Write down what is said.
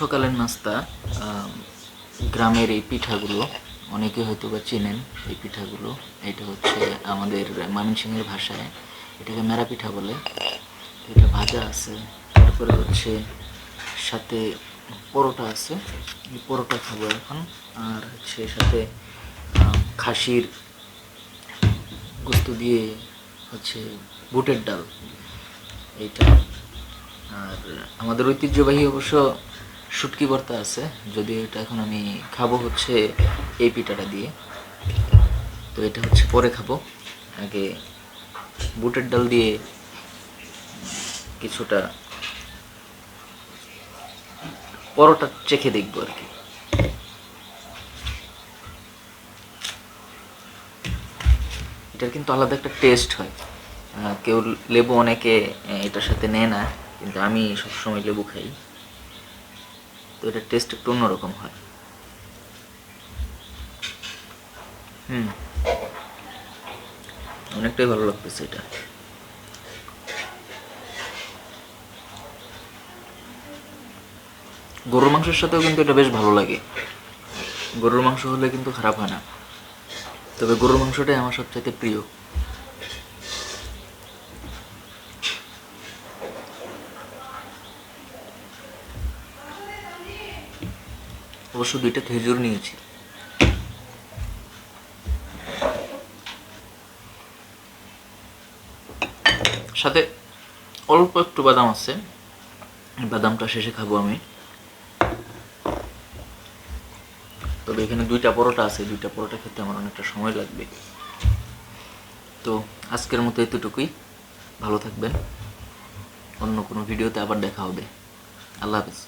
সকালের নাস্তা। আম, গ্রামের এই পিঠাগুলো অনেকে হয়তো বা চেনেন। এই পিঠাগুলো, এটা হচ্ছে আমাদের ময়মনসিংহের ভাষায় এটাকে মেরা পিঠা বলে। এটা ভাজা আছে, তারপরে হচ্ছে সাথে পরোটা আছে। এই পরোটা খাবো এখন। আর হচ্ছে সাথে খাসির গোস্ত দিয়ে হচ্ছে বুটের ডাল এইটা। আর আমাদের ঐতিহ্যবাহী অবশ্য শুটকি ভর্তা আছে, যদিও এটা এখন আমি খাবো হচ্ছে এই পিঠাটা দিয়ে। তো এটা হচ্ছে পরে খাবো। আগে বুটের ডাল দিয়ে কিছুটা পরোটা চেখে দেখবো আর কি। এটার কিন্তু আলাদা একটা টেস্ট হয়। কেউ লেবু অনেকে এটার সাথে নেয় না, কিন্তু আমি সবসময় লেবু খাই। তো এটার টেস্ট একটু অন্যরকম হয়। হুম, অনেকটাই ভালো লাগতেছে এটা। গরুর মাংসের সাথেও কিন্তু এটা বেশ ভালো লাগে। গরুর মাংস হলে কিন্তু খারাপ হয় না, তবে গরুর মাংসটাই আমার সবচাইতে প্রিয়। অবশ্য দুইটা খেজুর নিয়েছি। সাথে অল্প একটু বাদাম আছে, বাদামটা শেষে খাবো আমি। তবে এখানে দুইটা পরোটা আছে, দুইটা পরোটা খেতে আমার অনেকটা সময় লাগবে। তো আজকের মতো এতটুকুই। ভালো থাকবেন। অন্য কোনো ভিডিওতে আবার দেখা হবে। আল্লাহ হাফেজ।